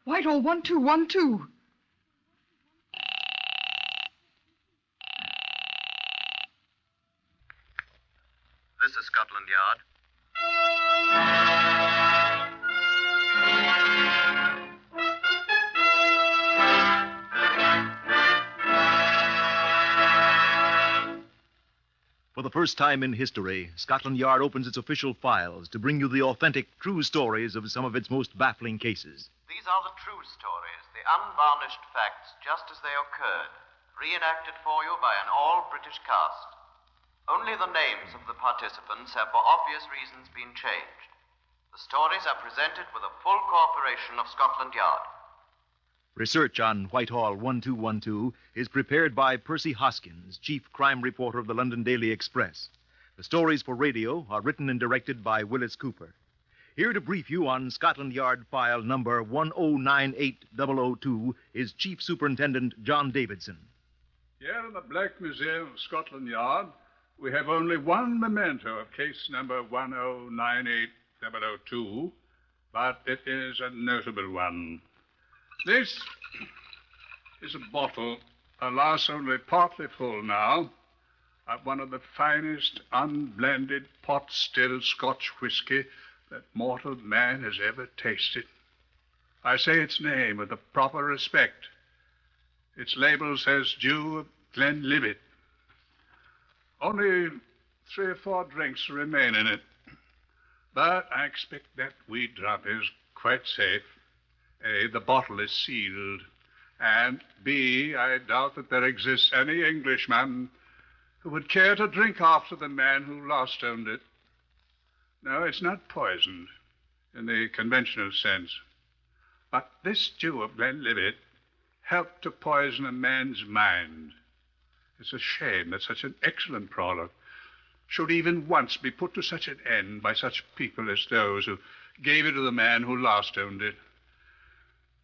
Whitehall 1212. This is Scotland Yard. For the first time in history, Scotland Yard opens its official files to bring you the authentic, true stories of some of its most baffling cases. These are the true stories, the unvarnished facts just as they occurred, reenacted for you by an all-British cast. Only the names of the participants have for obvious reasons been changed. The stories are presented with the full cooperation of Scotland Yard. Research on Whitehall 1212 is prepared by Percy Hoskins, chief crime reporter of the London Daily Express. The stories for radio are written and directed by Wyllis Cooper. Here to brief you on Scotland Yard file number 1098002 is Chief Superintendent John Davidson. Here in the Black Museum of Scotland Yard, we have only one memento of case number 1098002, but it is a notable one. This is a bottle, alas only partly full now, of one of the finest unblended pot-still Scotch whisky that mortal man has ever tasted. I say its name with the proper respect. Its label says Dew of Glenlivet. Only 3 or 4 drinks remain in it, but I expect that wee drop is quite safe. A, the bottle is sealed, and B, I doubt that there exists any Englishman who would care to drink after the man who last owned it. No, it's not poisoned in the conventional sense, but this Dew of Glenlivet helped to poison a man's mind. It's a shame that such an excellent product should even once be put to such an end by such people as those who gave it to the man who last owned it.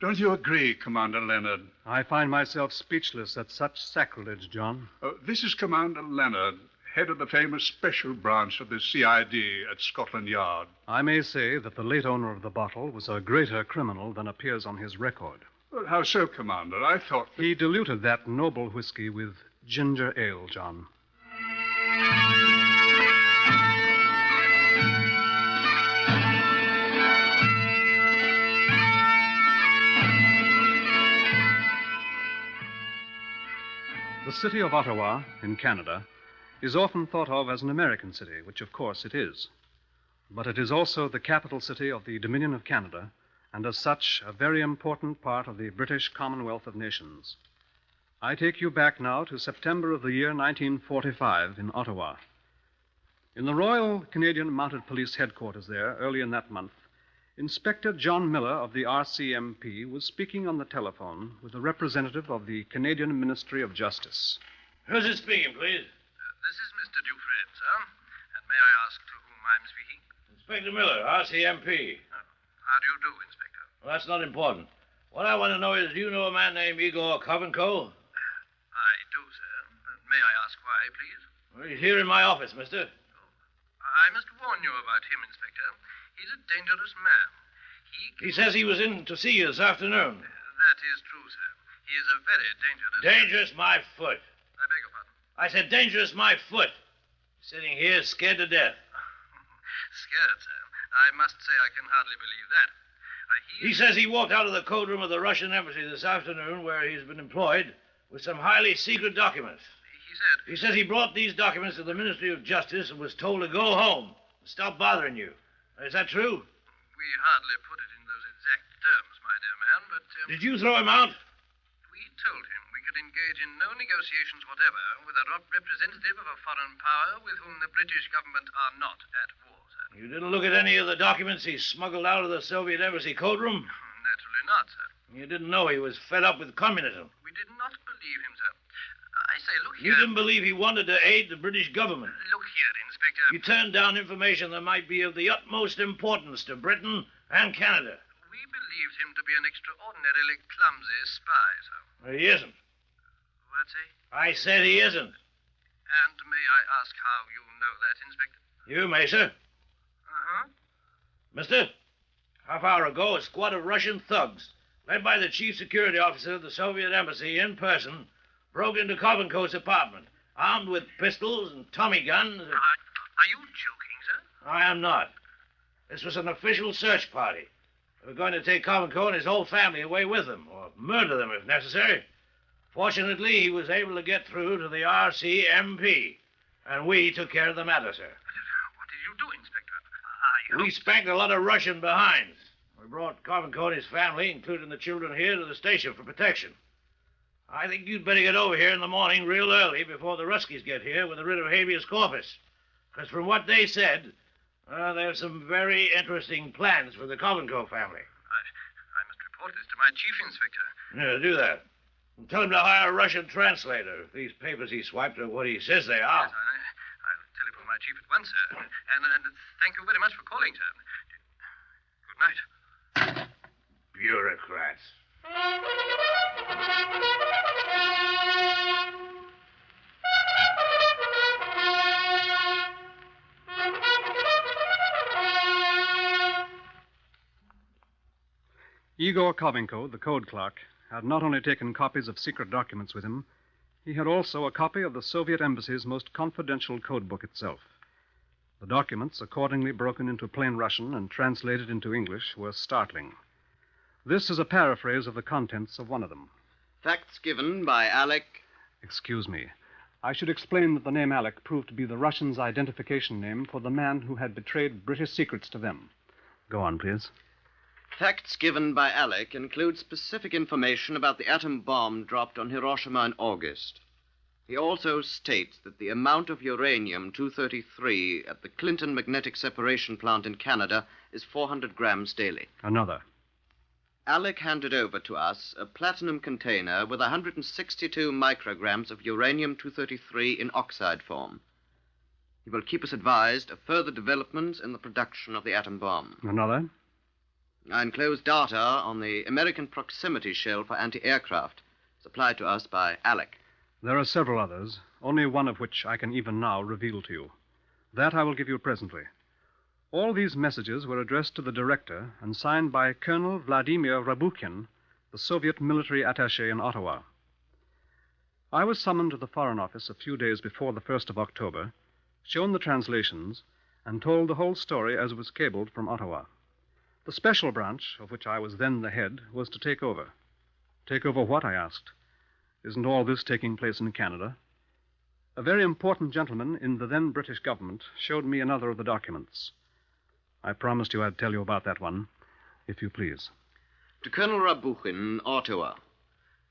Don't you agree, Commander Leonard? I find myself speechless at such sacrilege, John. This is Commander Leonard, head of the famous special branch of the CID at Scotland Yard. I may say that the late owner of the bottle was a greater criminal than appears on his record. Well, how so, Commander? I thought that... He diluted that noble whiskey with ginger ale, John. The city of Ottawa, in Canada, is often thought of as an American city, which of course it is. But it is also the capital city of the Dominion of Canada, and as such, a very important part of the British Commonwealth of Nations. I take you back now to September of the year 1945 in Ottawa. In the Royal Canadian Mounted Police headquarters there, early in that month, Inspector John Miller of the RCMP was speaking on the telephone with a representative of the Canadian Ministry of Justice. Who's it speaking, please? This is Mr. Dufresne, sir. And may I ask to whom I'm speaking? Inspector Miller, RCMP. How do you do, Inspector? Well, that's not important. What I want to know is, do you know a man named Igor Kovenko? I do, sir. May I ask why, please? Well, he's here in my office, mister. I must warn you about him, Inspector. He's a dangerous man. He says he was in to see you this afternoon. That is true, sir. He is a very dangerous... Dangerous my foot. I beg your pardon? I said dangerous my foot. Sitting here scared to death. Scared, sir? I must say I can hardly believe that. He says he walked out of the code room of the Russian embassy this afternoon, where he's been employed, with some highly secret documents. He says he brought these documents to the Ministry of Justice and was told to go home and stop bothering you. Is that true? We hardly put it in those exact terms, my dear man, but... Did you throw him out? We told him we could engage in no negotiations whatever with a representative of a foreign power with whom the British government are not at war, sir. You didn't look at any of the documents he smuggled out of the Soviet embassy code room? Naturally not, sir. You didn't know he was fed up with communism? We did not believe him, sir. I say, look here... You didn't believe he wanted to aid the British government? Look here, Inspector... You turned down information that might be of the utmost importance to Britain and Canada. We believed him to be an extraordinarily clumsy spy, sir. Well, he isn't. What's he? I said he isn't. And may I ask how you know that, Inspector? You may, sir. Uh-huh. Mister, half hour ago, a squad of Russian thugs led by the chief security officer of the Soviet embassy in person, broke into Kovenko's apartment, armed with pistols and Tommy guns. Are you joking, sir? I am not. This was an official search party. They were going to take Kovenko and his whole family away with them, or murder them if necessary. Fortunately, he was able to get through to the RCMP, and we took care of the matter, sir. What did you do, Inspector? We spanked a lot of Russian behinds. We brought Kovenko and his family, including the children here, to the station for protection. I think you'd better get over here in the morning real early before the Ruskies get here with a writ of habeas corpus. Because from what they said, there's some very interesting plans for the Kovenko family. I must report this to my chief inspector. Yeah, do that. And tell him to hire a Russian translator if these papers he swiped are what he says they are. Yes, I'll telephone my chief at once, sir. And thank you very much for calling, sir. Good night. Bureaucrats. Igor Kovenko, the code clerk, had not only taken copies of secret documents with him, he had also a copy of the Soviet embassy's most confidential code book itself. The documents, accordingly broken into plain Russian and translated into English, were startling. This is a paraphrase of the contents of one of them. Facts given by Alec. Excuse me. I should explain that the name Alec proved to be the Russians' identification name for the man who had betrayed British secrets to them. Go on, please. Facts given by Alec include specific information about the atom bomb dropped on Hiroshima in August. He also states that the amount of uranium-233 at the Clinton magnetic separation plant in Canada is 400 grams daily. Another. Alec handed over to us a platinum container with 162 micrograms of uranium-233 in oxide form. He will keep us advised of further developments in the production of the atom bomb. Another. I enclose data on the American proximity shell for anti-aircraft, supplied to us by Alec. There are several others, only one of which I can even now reveal to you. That I will give you presently. All these messages were addressed to the director and signed by Colonel Vladimir Rabukhin, the Soviet military attaché in Ottawa. I was summoned to the Foreign Office a few days before the 1st of October, shown the translations, and told the whole story as it was cabled from Ottawa. The special branch, of which I was then the head, was to take over. Take over what, I asked. Isn't all this taking place in Canada? A very important gentleman in the then British government showed me another of the documents. I promised you I'd tell you about that one, if you please. To Colonel Rabukhin, Ottawa.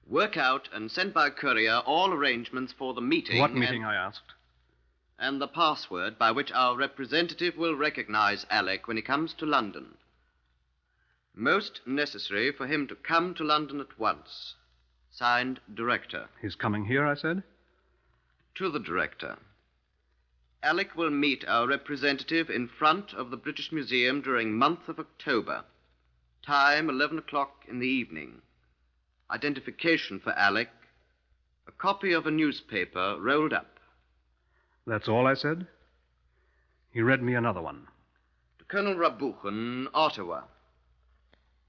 Work out and send by courier all arrangements for the meeting. What meeting, I asked. And the password by which our representative will recognize Alec when he comes to London. Most necessary for him to come to London at once. Signed, Director. He's coming here, I said? To the Director. Alec will meet our representative in front of the British Museum during month of October. Time, 11 o'clock in the evening. Identification for Alec, a copy of a newspaper rolled up. That's all, I said? He read me another one. To Colonel Rabukhin, Ottawa.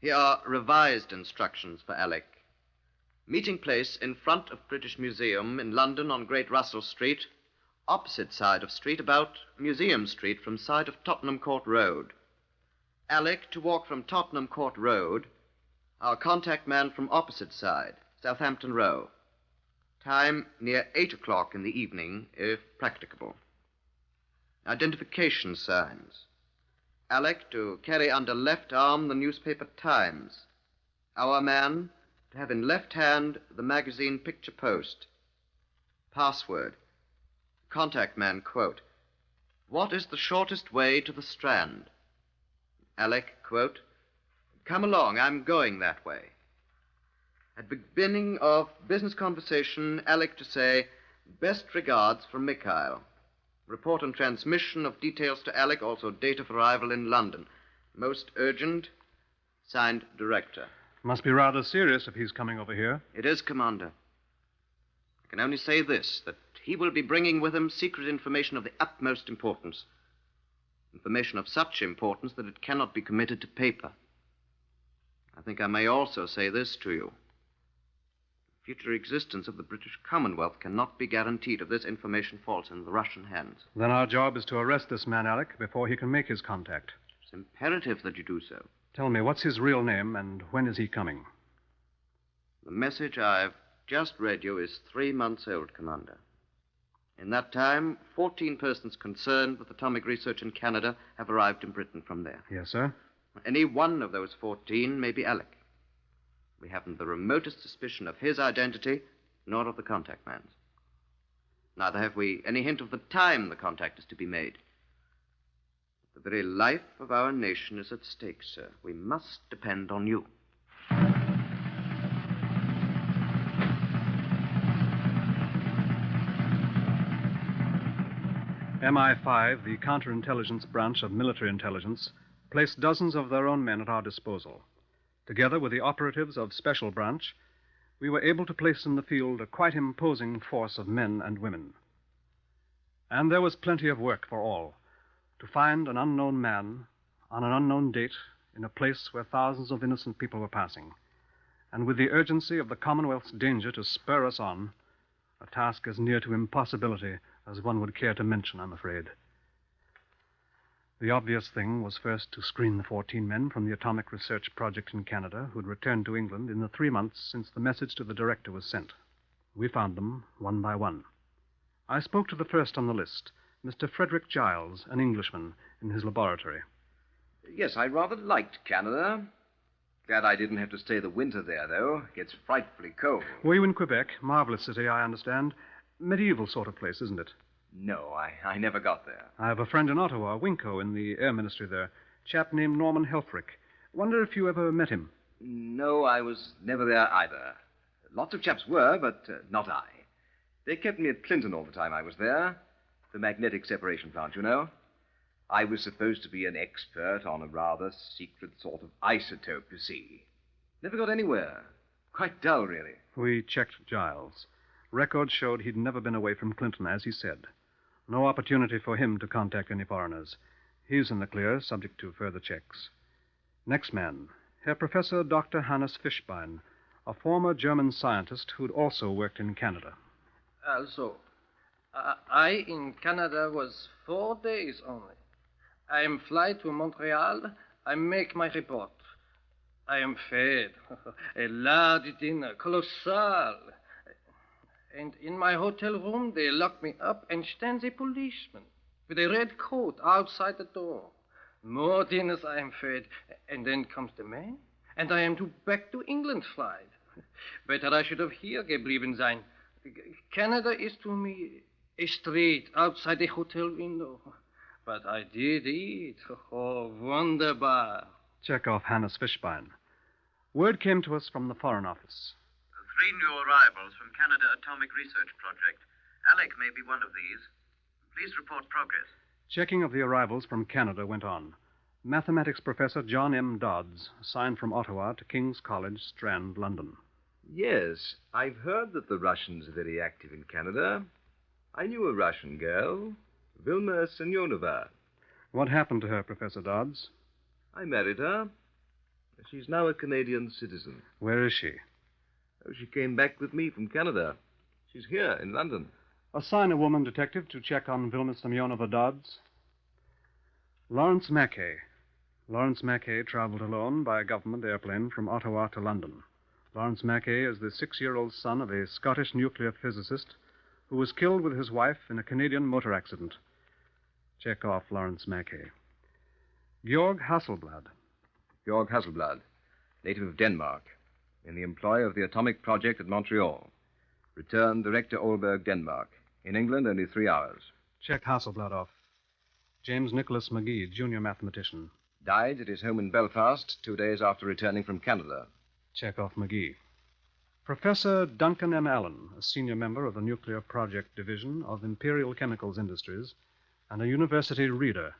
Here are revised instructions for Alec. Meeting place in front of British Museum in London on Great Russell Street, opposite side of street about Museum Street from side of Tottenham Court Road. Alec to walk from Tottenham Court Road, our contact man from opposite side, Southampton Row. Time near 8 o'clock in the evening, if practicable. Identification signs. Alec to carry under left arm the newspaper Times. Our man to have in left hand the magazine Picture Post. Password. Contact man, quote, "What is the shortest way to the Strand?" Alec, quote, "Come along, I'm going that way." At beginning of business conversation, Alec to say, "Best regards from Mikhail." Report and transmission of details to Alec, also date of arrival in London. Most urgent, signed, Director. Must be rather serious if he's coming over here. It is, Commander. I can only say this, that he will be bringing with him secret information of the utmost importance. Information of such importance that it cannot be committed to paper. I think I may also say this to you. The future existence of the British Commonwealth cannot be guaranteed if this information falls in the Russian hands. Then our job is to arrest this man, Alec, before he can make his contact. It's imperative that you do so. Tell me, what's his real name and when is he coming? The message I've just read you is 3 months old, Commander. In that time, 14 persons concerned with atomic research in Canada have arrived in Britain from there. Yes, sir. Any one of those 14 may be Alec. We haven't the remotest suspicion of his identity, nor of the contact man's. Neither have we any hint of the time the contact is to be made. The very life of our nation is at stake, sir. We must depend on you. MI5, the counterintelligence branch of military intelligence, placed dozens of their own men at our disposal. Together with the operatives of Special Branch, we were able to place in the field a quite imposing force of men and women. And there was plenty of work for all. To find an unknown man on an unknown date in a place where thousands of innocent people were passing, and with the urgency of the Commonwealth's danger to spur us on, a task as near to impossibility as one would care to mention, I'm afraid. The obvious thing was first to screen the 14 men from the atomic research project in Canada who'd returned to England in the 3 months since the message to the director was sent. We found them one by one. I spoke to the first on the list, Mr. Frederick Giles, an Englishman, in his laboratory. Yes, I rather liked Canada. Glad I didn't have to stay the winter there, though. It gets frightfully cold. Were you in Quebec? Marvelous city, I understand. Medieval sort of place, isn't it? No, I never got there. I have a friend in Ottawa, Winco, in the Air Ministry there. Chap named Norman Helfrich. Wonder if you ever met him. No, I was never there either. Lots of chaps were, but not I. They kept me at Clinton all the time I was there. The magnetic separation plant, you know. I was supposed to be an expert on a rather secret sort of isotope, you see. Never got anywhere. Quite dull, really. We checked Giles. Records showed he'd never been away from Clinton, as he said. No opportunity for him to contact any foreigners. He's in the clear, subject to further checks. Next man, Herr Professor Dr. Hannes Fischbein, a former German scientist who'd also worked in Canada. Also, I in Canada was 4 days only. I am fly to Montreal. I make my report. I am fed. A large dinner, colossal. And in my hotel room, they lock me up and stands a policeman with a red coat outside the door. More dinners I am fed. And then comes the man, and I am back to England fly. Better I should have here geblieben sein. Canada is to me a street outside a hotel window. But I did eat. Oh, wunderbar. Check off Hannes Fischbein. Word came to us from the Foreign Office. 3 new arrivals from Canada Atomic Research Project. Alec may be one of these. Please report progress. Checking of the arrivals from Canada went on. Mathematics professor John M. Dodds, assigned from Ottawa to King's College, Strand, London. Yes, I've heard that the Russians are very active in Canada. I knew a Russian girl, Vilma Semyonova. What happened to her, Professor Dodds? I married her. She's now a Canadian citizen. Where is she? Oh, she came back with me from Canada. She's here in London. Assign a woman detective to check on Vilma Semyonova Dodds. Lawrence Mackay. Lawrence Mackay traveled alone by a government airplane from Ottawa to London. Lawrence Mackay is the 6-year-old son of a Scottish nuclear physicist who was killed with his wife in a Canadian motor accident. Check off Lawrence Mackay. Georg Hasselblad. Georg Hasselblad, native of Denmark, in the employ of the atomic project at Montreal. Returned Director Olberg, Denmark. In England, only 3 hours. Check Hasselblad off. James Nicholas McGee, junior mathematician. Died at his home in Belfast 2 days after returning from Canada. Check off McGee. Professor Duncan M. Allen, a senior member of the Nuclear Project Division of Imperial Chemicals Industries, and a university reader.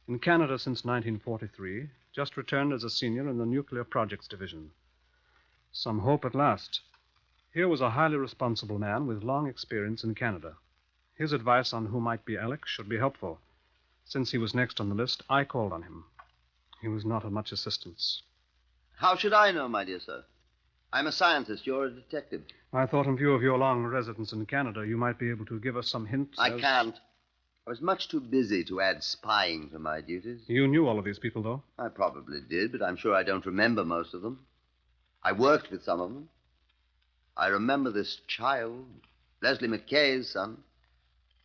In Canada since 1943, just returned as a senior in the Nuclear Projects Division. Some hope at last. Here was a highly responsible man with long experience in Canada. His advice on who might be Alec should be helpful. Since he was next on the list, I called on him. He was not of much assistance. How should I know, my dear sir? I'm a scientist. You're a detective. I thought in view of your long residence in Canada, you might be able to give us some hints. I can't. I was much too busy to add spying to my duties. You knew all of these people, though? I probably did, but I'm sure I don't remember most of them. I worked with some of them. I remember this child, Leslie McKay's son.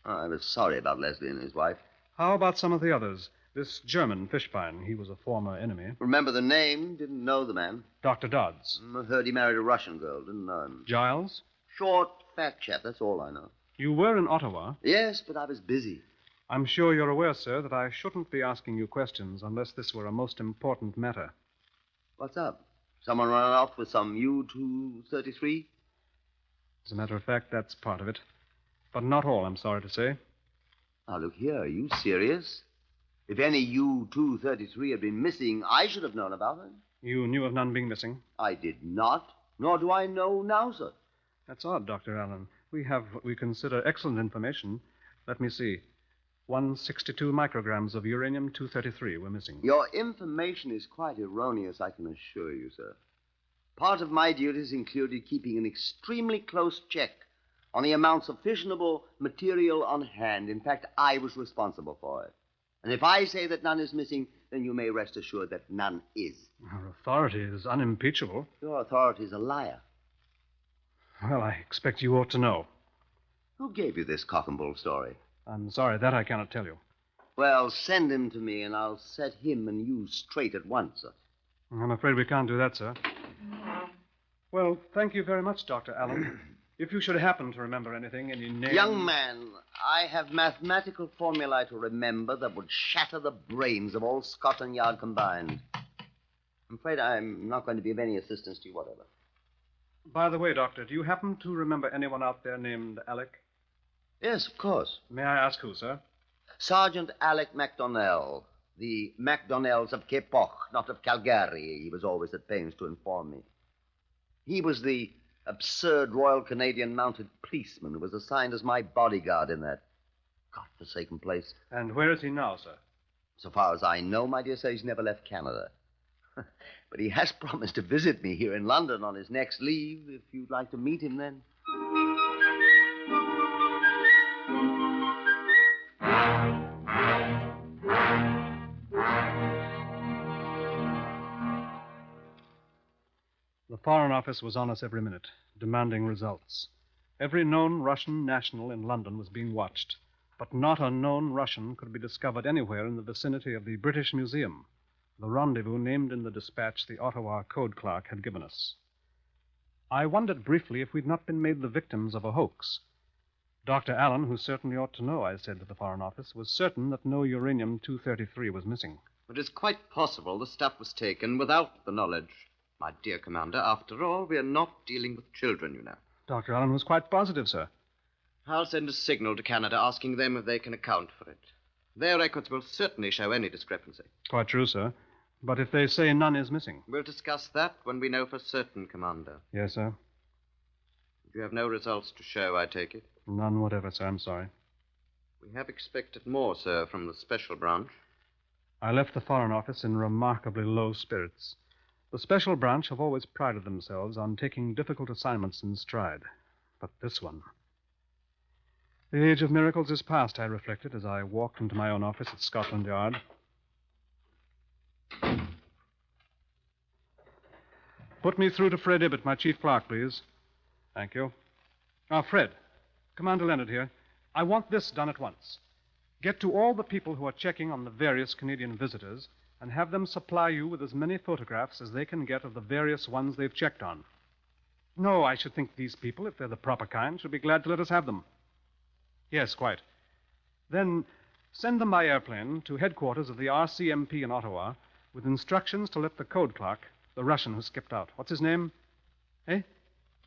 Oh, I was sorry about Leslie and his wife. How about some of the others? This German, Fishbein, he was a former enemy. Remember the name, didn't know the man. Dr. Dodds. I heard he married a Russian girl, didn't know him. Giles? Short, fat chap, that's all I know. You were in Ottawa? Yes, but I was busy. I'm sure you're aware, sir, that I shouldn't be asking you questions unless this were a most important matter. What's up? Someone run off with some U-233? As a matter of fact, that's part of it. But not all, I'm sorry to say. Now, look here, are you serious? If any U-233 had been missing, I should have known about it. You knew of none being missing? I did not, nor do I know now, sir. That's odd, Dr. Allen. We have what we consider excellent information. Let me see. 162 micrograms of uranium-233 were missing. Your information is quite erroneous, I can assure you, sir. Part of my duties included keeping an extremely close check on the amounts of fissionable material on hand. In fact, I was responsible for it. And if I say that none is missing, then you may rest assured that none is. Our authority is unimpeachable. Your authority is a liar. Well, I expect you ought to know. Who gave you this cock and bull story? I'm sorry, that I cannot tell you. Well, send him to me, and I'll set him and you straight at once, sir. I'm afraid we can't do that, sir. Well, thank you very much, Dr. Allen. If you should happen to remember anything, any name... Young man, I have mathematical formulae to remember that would shatter the brains of all Scotland Yard combined. I'm afraid I'm not going to be of any assistance to you whatever. By the way, Doctor, do you happen to remember anyone out there named Alec? Yes, of course. May I ask who, sir? Sergeant Alec MacDonnell. The MacDonnells of Keppoch, not of Calgary. He was always at pains to inform me. He was the absurd Royal Canadian Mounted Policeman who was assigned as my bodyguard in that godforsaken place. And where is he now, sir? So far as I know, my dear sir, he's never left Canada. But he has promised to visit me here in London on his next leave, if you'd like to meet him then. The Foreign Office was on us every minute, demanding results. Every known Russian national in London was being watched, but not a known Russian could be discovered anywhere in the vicinity of the British Museum, the rendezvous named in the dispatch the Ottawa code clerk had given us. I wondered briefly if we'd not been made the victims of a hoax. Dr. Allen, who certainly ought to know, I said to the Foreign Office, was certain that no uranium-233 was missing. It is quite possible the stuff was taken without the knowledge. My dear Commander, after all, we are not dealing with children, you know. Dr. Allen was quite positive, sir. I'll send a signal to Canada asking them if they can account for it. Their records will certainly show any discrepancy. Quite true, sir. But if they say none is missing... We'll discuss that when we know for certain, Commander. Yes, sir. You have no results to show, I take it? None whatever, sir. I'm sorry. We have expected more, sir, from the Special Branch. I left the Foreign Office in remarkably low spirits. The Special Branch have always prided themselves on taking difficult assignments in stride. But this one... The age of miracles is past, I reflected, as I walked into my own office at Scotland Yard. Put me through to Fred Ibbett, my chief clerk, please. Thank you. Fred. Commander Leonard here. I want this done at once. Get to all the people who are checking on the various Canadian visitors and have them supply you with as many photographs as they can get of the various ones they've checked on. No, I should think these people, if they're the proper kind, should be glad to let us have them. Yes, quite. Then send them by airplane to headquarters of the RCMP in Ottawa with instructions to let the code clerk, the Russian who skipped out. What's his name?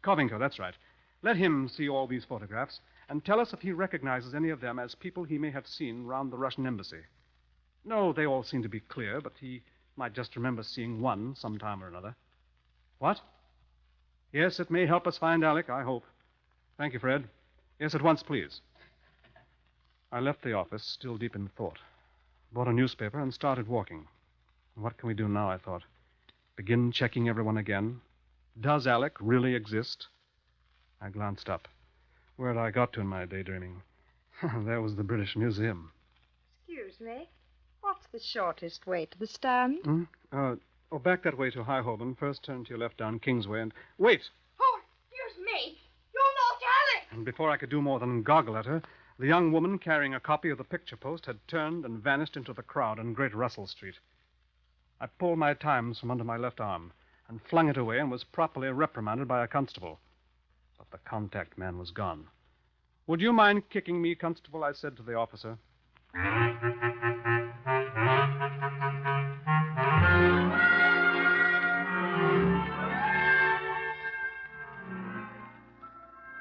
Kovenko, that's right. Let him see all these photographs and tell us if he recognizes any of them as people he may have seen round the Russian embassy. No, they all seem to be clear, but he might just remember seeing one sometime or another. What? Yes, it may help us find Alec, I hope. Thank you, Fred. Yes, at once, please. I left the office, still deep in thought. Bought a newspaper and started walking. What can we do now, I thought. begin checking everyone again. Does Alec really exist? I glanced up. Where had I got to in my daydreaming? There was the British Museum. Excuse me. What's the shortest way to the stand? Back that way to High Holborn. First turn to your left down Kingsway and... Wait! Oh, excuse me. You're not Alec! And before I could do more than goggle at her, the young woman carrying a copy of the picture post had turned and vanished into the crowd in Great Russell Street. I pulled my Times from under my left arm and flung it away and was properly reprimanded by a constable. But the contact man was gone. Would you mind kicking me, Constable? I said to the officer.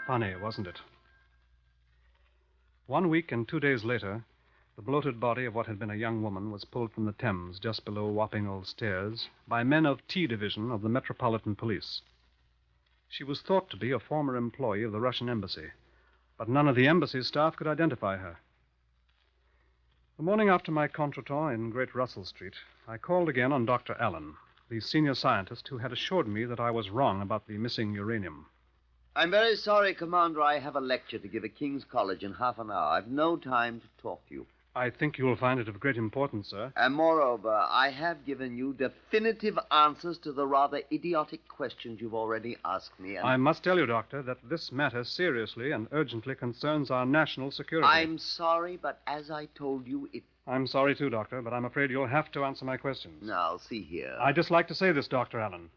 Funny, wasn't it? 1 week and 2 days later, the bloated body of what had been a young woman was pulled from the Thames just below Wapping Old Stairs by men of T Division of the Metropolitan Police. She was thought to be a former employee of the Russian embassy, but none of the embassy's staff could identify her. The morning after my contretemps in Great Russell Street, I called again on Dr. Allen, the senior scientist who had assured me that I was wrong about the missing uranium. I'm very sorry, Commander. I have a lecture to give at King's College in half an hour. I've no time to talk to you. I think you will find it of great importance, sir. And moreover, I have given you definitive answers to the rather idiotic questions you've already asked me. I must tell you, Doctor, that this matter seriously and urgently concerns our national security. I'm sorry, but as I told you, I'm sorry, too, Doctor, but I'm afraid you'll have to answer my questions. Now, see here. I dislike to say this, Dr. Allen,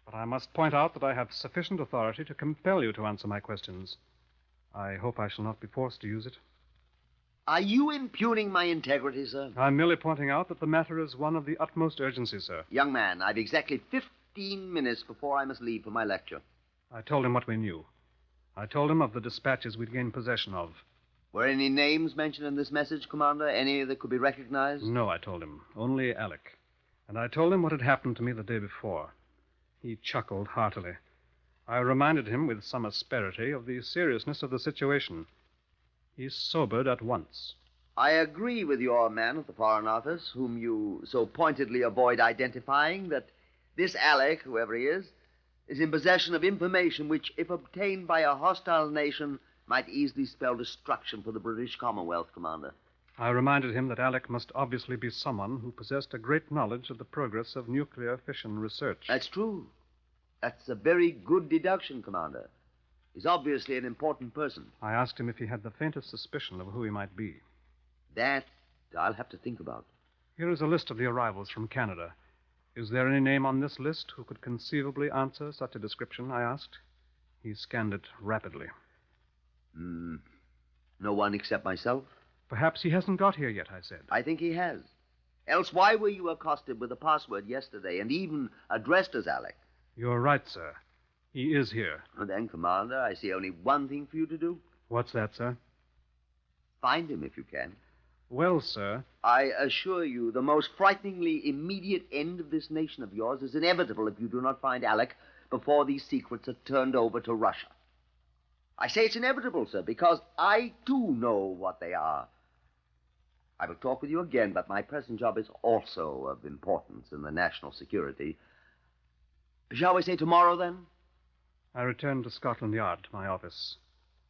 but I must point out that I have sufficient authority to compel you to answer my questions. I hope I shall not be forced to use it. Are you impugning my integrity, sir? I'm merely pointing out that the matter is one of the utmost urgency, sir. Young man, I've exactly 15 minutes before I must leave for my lecture. I told him what we knew. I told him of the dispatches we'd gained possession of. Were any names mentioned in this message, Commander? Any that could be recognized? No, I told him. Only Alec. And I told him what had happened to me the day before. He chuckled heartily. I reminded him with some asperity of the seriousness of the situation. He sobered at once. I agree with your man at the Foreign Office, whom you so pointedly avoid identifying, that this Alec, whoever he is in possession of information which, if obtained by a hostile nation, might easily spell destruction for the British Commonwealth, Commander. I reminded him that Alec must obviously be someone who possessed a great knowledge of the progress of nuclear fission research. That's true. That's a very good deduction, Commander. He's obviously an important person. I asked him if he had the faintest suspicion of who he might be. That I'll have to think about. Here is a list of the arrivals from Canada. Is there any name on this list who could conceivably answer such a description, I asked. He scanned it rapidly. No one except myself? Perhaps he hasn't got here yet, I said. I think he has. Else why were you accosted with a password yesterday and even addressed as Alec? You're right, sir. He is here. And then, Commander, I see only one thing for you to do. What's that, sir? Find him if you can. Well, sir... I assure you the most frighteningly immediate end of this nation of yours is inevitable if you do not find Alec before these secrets are turned over to Russia. I say it's inevitable, sir, because I, too, know what they are. I will talk with you again, but my present job is also of importance in the national security. Shall we say tomorrow, then? I returned to Scotland Yard, to my office.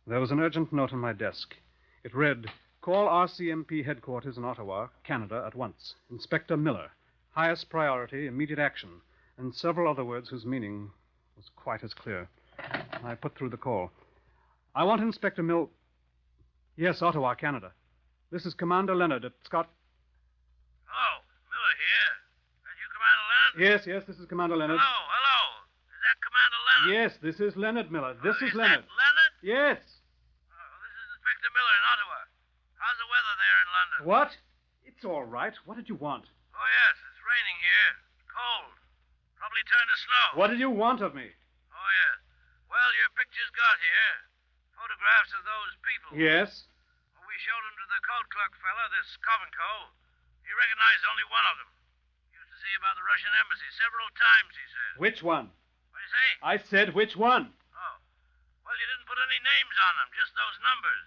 There was an urgent note on my desk. It read, "Call RCMP headquarters in Ottawa, Canada, at once. Inspector Miller. Highest priority, immediate action," and several other words whose meaning was quite as clear. I put through the call. "I want Inspector Mill..." "Yes, Ottawa, Canada. This is Commander Leonard at Scott..." "Hello, Miller here. Are you Commander Leonard?" Yes, this is Commander Leonard. Hello. Is that Commander Leonard? Yes, this is Leonard Miller. This is Leonard. That Leonard? Yes. Oh, this is Inspector Miller in Ottawa. How's the weather there in London? What? It's all right. What did you want? Oh, yes, it's raining here. Cold. Probably turned to snow. What did you want of me? Oh, yes. Well, your pictures got here. Photographs of those people. Yes. Well, we showed them to the code clerk fella, this Covenco. He recognized only one of them. Used to see about the Russian embassy several times, he said. Which one? What do you say? I said which one? Oh. Well, you didn't put any names on them, just those numbers.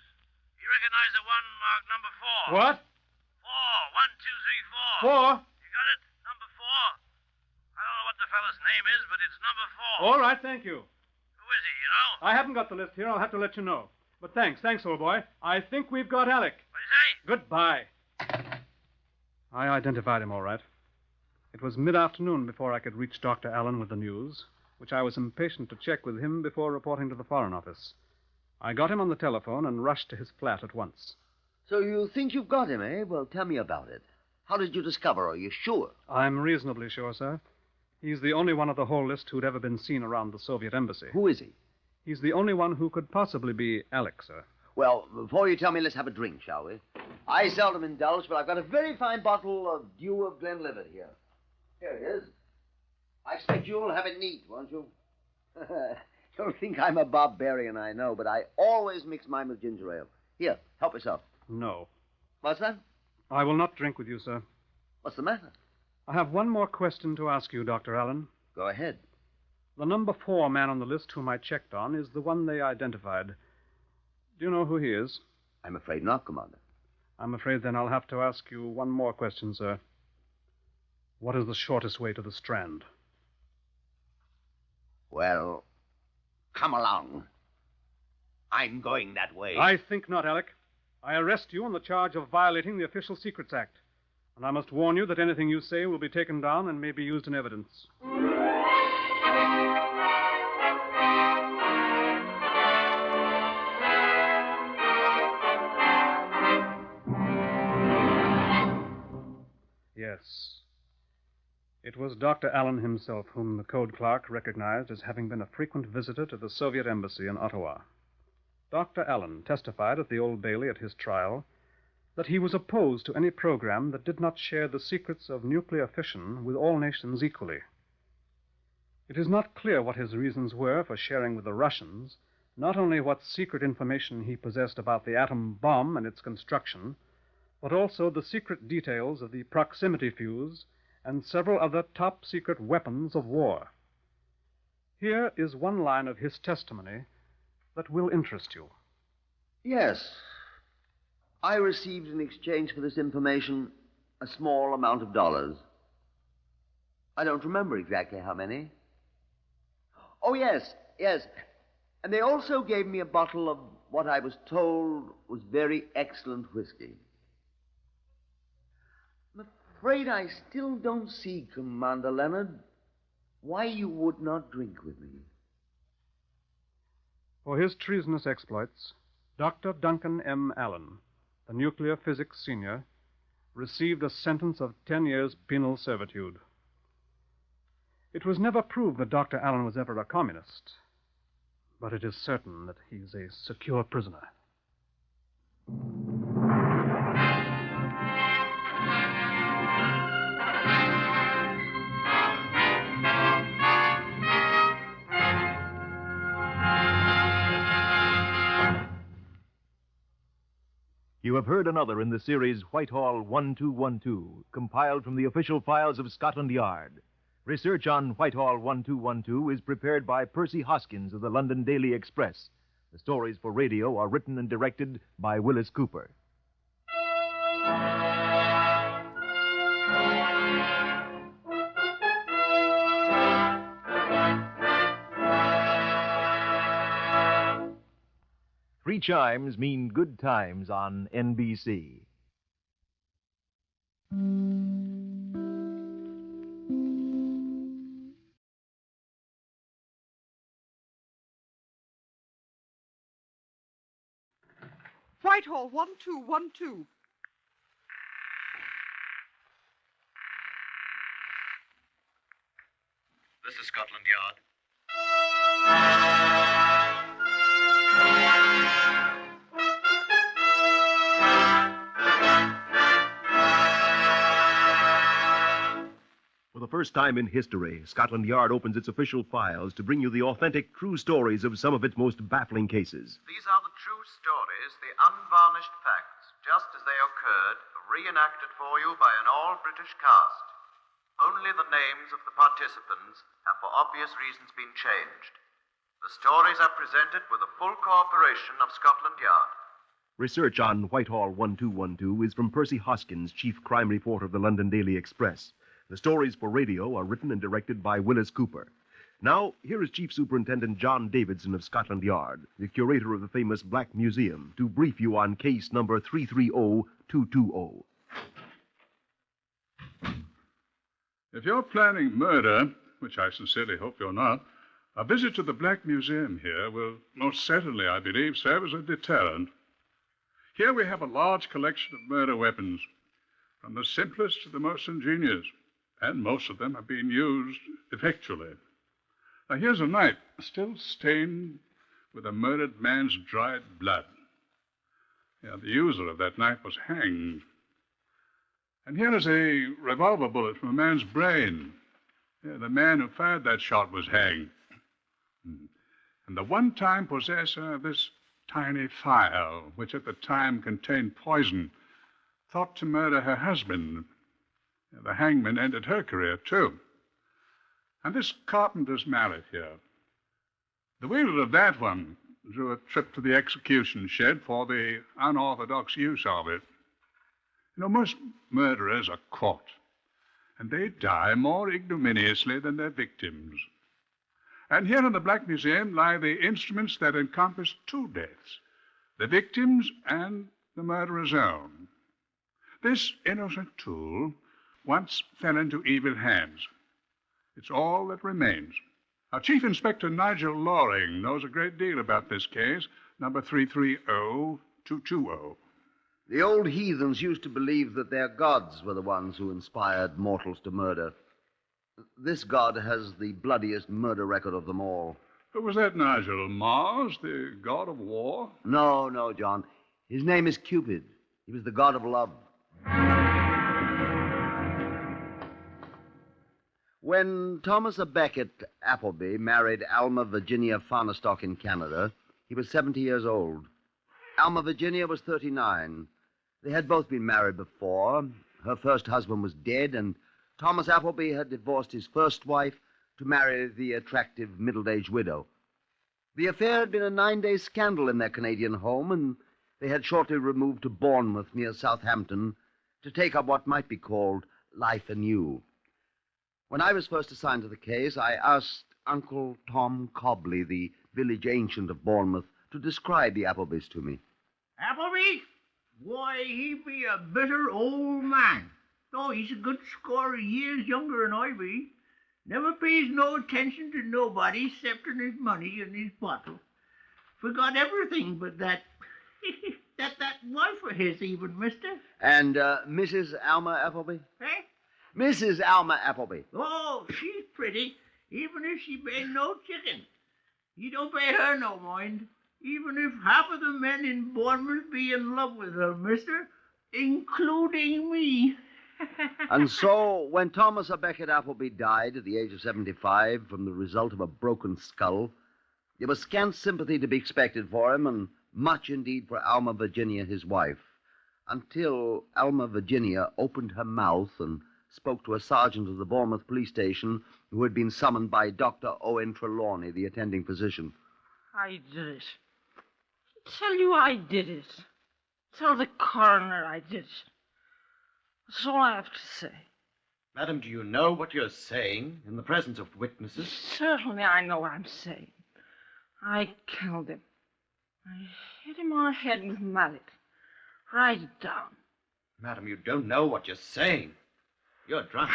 He recognized the one marked number 4. What? 4. 1, 2, 3, 4. 4? You got it? Number 4. I don't know what the fella fellow's name is, but it's number 4. All right, thank you. Who is he, you know? I haven't got the list here. I'll have to let you know. But thanks, old boy. I think we've got Alec. What do you say? Goodbye. I identified him all right. It was mid-afternoon before I could reach Dr. Allen with the news, which I was impatient to check with him before reporting to the Foreign Office. I got him on the telephone and rushed to his flat at once. So you think you've got him, eh? Well, tell me about it. How did you discover? Are you sure? I'm reasonably sure, sir. He's the only one of the whole list who'd ever been seen around the Soviet embassy. Who is he? He's the only one who could possibly be Alec, sir. Well, before you tell me, let's have a drink, shall we? I seldom indulge, but I've got a very fine bottle of Dew of Glenlivet here. Here it is. I expect you'll have it neat, won't you? You'll think I'm a barbarian, I know, but I always mix mine with ginger ale. Here, help yourself. No. What's that? I will not drink with you, sir. What's the matter? I have one more question to ask you, Dr. Allen. Go ahead. The number 4 man on the list whom I checked on is the one they identified. Do you know who he is? I'm afraid not, Commander. I'm afraid then I'll have to ask you one more question, sir. What is the shortest way to the Strand? Well, come along. I'm going that way. I think not, Alec. I arrest you on the charge of violating the Official Secrets Act. And I must warn you that anything you say will be taken down and may be used in evidence. Yes. It was Dr. Allen himself whom the code clerk recognized as having been a frequent visitor to the Soviet embassy in Ottawa. Dr. Allen testified at the Old Bailey at his trial that he was opposed to any program that did not share the secrets of nuclear fission with all nations equally. It is not clear what his reasons were for sharing with the Russians not only what secret information he possessed about the atom bomb and its construction, but also the secret details of the proximity fuse and several other top-secret weapons of war. Here is one line of his testimony that will interest you. Yes. I received in exchange for this information a small amount of dollars. I don't remember exactly how many. Oh, yes. And they also gave me a bottle of what I was told was very excellent whiskey. I'm afraid I still don't see, Commander Leonard, why you would not drink with me. For his treasonous exploits, Dr. Duncan M. Allen, the nuclear physics senior, received a sentence of 10 years penal servitude. It was never proved that Dr. Allen was ever a communist, but it is certain that he's a secure prisoner. You have heard another in the series Whitehall 1212, compiled from the official files of Scotland Yard. Research on Whitehall 1212 is prepared by Percy Hoskins of the London Daily Express. The stories for radio are written and directed by Wyllis Cooper. Three chimes mean good times on NBC. Whitehall 1212. This is Scotland Yard. For the first time in history, Scotland Yard opens its official files to bring you the authentic, true stories of some of its most baffling cases. These are the true stories, the unvarnished facts, just as they occurred, reenacted for you by an all-British cast. Only the names of the participants have for obvious reasons been changed. The stories are presented with the full cooperation of Scotland Yard. Research on Whitehall 1212 is from Percy Hoskins, chief crime reporter of the London Daily Express. The stories for radio are written and directed by Wyllis Cooper. Now, here is Chief Superintendent John Davidson of Scotland Yard, the curator of the famous Black Museum, to brief you on case number 330220. If you're planning murder, which I sincerely hope you're not, a visit to the Black Museum here will most certainly, I believe, serve as a deterrent. Here we have a large collection of murder weapons, from the simplest to the most ingenious, and most of them have been used effectually. Now, here's a knife, still stained with a murdered man's dried blood. Yeah, the user of that knife was hanged. And here is a revolver bullet from a man's brain. Yeah, the man who fired that shot was hanged. And the one-time possessor of this tiny phial, which at the time contained poison, thought to murder her husband. Yeah, the hangman ended her career, too. And this carpenter's mallet here, the wielder of that one drew a trip to the execution shed for the unorthodox use of it. You know, most murderers are caught, and they die more ignominiously than their victims. And here in the Black Museum lie the instruments that encompass two deaths, the victim's and the murderer's own. This innocent tool once fell into evil hands. It's all that remains. Our Chief Inspector Nigel Loring knows a great deal about this case, number 330220. The old heathens used to believe that their gods were the ones who inspired mortals to murder. This god has the bloodiest murder record of them all. Who was that, Nigel? Mars, the god of war? No, John. His name is Cupid. He was the god of love. When Thomas A. Beckett Applebee married Alma Virginia Farnestock in Canada, he was 70 years old. Alma Virginia was 39. They had both been married before. Her first husband was dead, and Thomas Applebee had divorced his first wife to marry the attractive middle-aged widow. The affair had been a 9-day scandal in their Canadian home, and they had shortly removed to Bournemouth near Southampton to take up what might be called life anew. When I was first assigned to the case, I asked Uncle Tom Cobley, the village ancient of Bournemouth, to describe the Applebees to me. Applebee? Why, he be a bitter old man. Oh, he's a good score of years younger than I be. Never pays no attention to nobody excepting his money and his bottle. Forgot everything but that that wife of his even, mister. And Mrs. Alma Applebee? Eh? Mrs. Alma Applebee. Oh, she's pretty, even if she be no chicken. You don't pay her no mind, even if half of the men in Bournemouth be in love with her, mister, including me. And so, when Thomas A. Beckett Applebee died at the age of 75 from the result of a broken skull, there was scant sympathy to be expected for him, and much indeed for Alma Virginia, his wife, until Alma Virginia opened her mouth and spoke to a sergeant of the Bournemouth police station who had been summoned by Dr. Owen Trelawney, the attending physician. I did it. Tell you I did it. Tell the coroner I did it. That's all I have to say. Madam, do you know what you're saying in the presence of witnesses? Certainly I know what I'm saying. I killed him. I hit him on the head with a mallet. Write it down. Madam, you don't know what you're saying. You're drunk.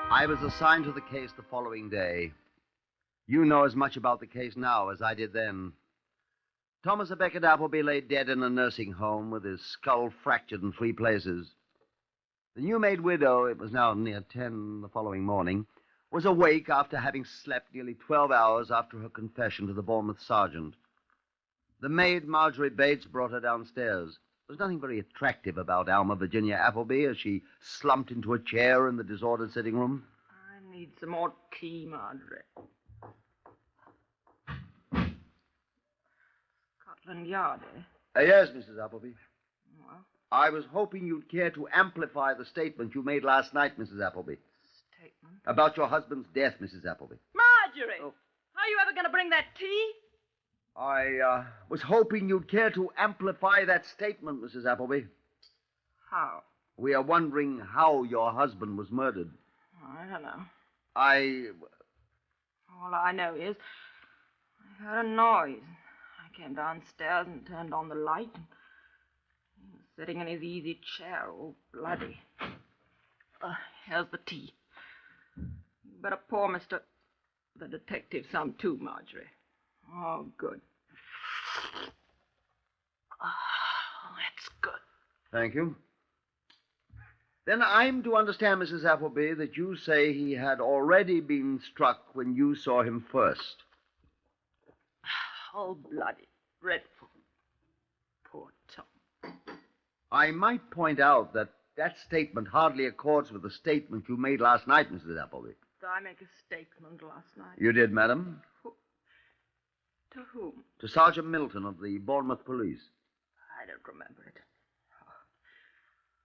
I was assigned to the case the following day. You know as much about the case now as I did then. Thomas A. Beckett Applebee lay dead in a nursing home with his skull fractured in 3 places. The new-made widow, it was now near 10 the following morning, was awake after having slept nearly 12 hours after her confession to the Bournemouth sergeant. The maid, Marjorie Bates, brought her downstairs. There was nothing very attractive about Alma Virginia Applebee as she slumped into a chair in the disordered sitting room. I need some more tea, Marjorie. Scotland Yard, eh? Yes, Mrs. Applebee. Well? I was hoping you'd care to amplify the statement you made last night, Mrs. Applebee. Statement? About your husband's death, Mrs. Applebee. Marjorie! Oh. How are you ever going to bring that tea? I was hoping you'd care to amplify that statement, Mrs. Applebee. How? We are wondering how your husband was murdered. I don't know. All I know is I heard a noise. I came downstairs and turned on the light, and he was sitting in his easy chair, all bloody. Here's the tea. You better pour the detective some too, Marjorie. Oh, good. Oh, that's good. Thank you. Then I'm to understand, Mrs. Applebee, that you say he had already been struck when you saw him first. All bloody. Dreadful. Poor Tom. I might point out that statement hardly accords with the statement you made last night, Mrs. Applebee. Did I make a statement last night? You did, madam. To whom? To Sergeant Milton of the Bournemouth Police. I don't remember it.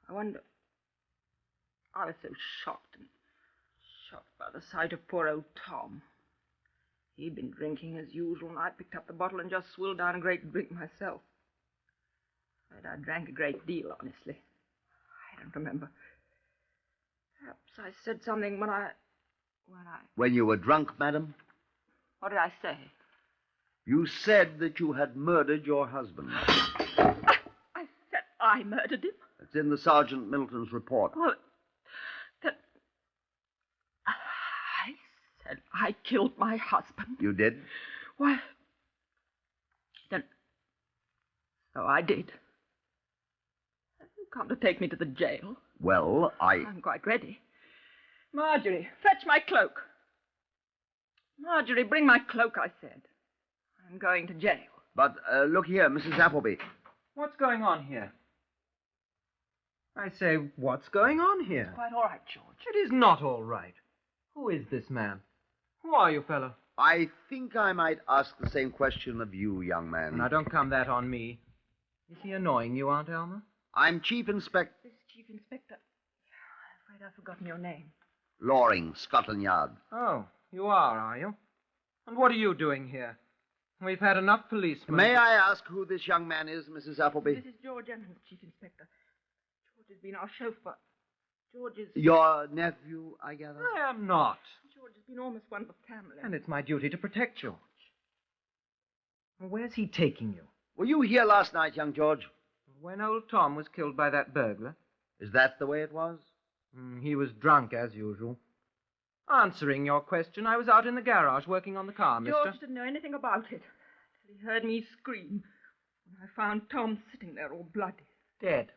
I wonder. I was so shocked by the sight of poor old Tom. He'd been drinking as usual, and I picked up the bottle and just swilled down a great drink myself. But I drank a great deal, honestly. I don't remember. Perhaps I said something When you were drunk, madam? What did I say? You said that you had murdered your husband. I said I murdered him? It's in the Sergeant Milton's report. Well, I said I killed my husband. You did? Why, then, so I did. You come to take me to the jail. Well, I'm quite ready. Marjorie, fetch my cloak. Marjorie, bring my cloak, I said. I'm going to jail. But, look here, Mrs. Applebee. What's going on here? I say, what's going on here? It's quite all right, George. It is not all right. Who is this man? Who are you, fellow? I think I might ask the same question of you, young man. Now, don't come that on me. Is he annoying you, Aunt Alma? I'm Chief Inspector... This is Chief Inspector. I'm afraid I've forgotten your name. Loring, Scotland Yard. Oh, you are you? And what are you doing here? We've had enough policemen. May I ask who this young man is, Mrs. Applebee? This is George Evans, Chief Inspector. George has been our chauffeur. George is... Your nephew, I gather? I am not. George has been almost one of the family. And it's my duty to protect George. Where's he taking you? Were you here last night, young George? When old Tom was killed by that burglar. Is that the way it was? He was drunk, as usual. Answering your question, I was out in the garage working on the car, mister. George didn't know anything about it till he heard me scream. And I found Tom sitting there all bloody. Dead.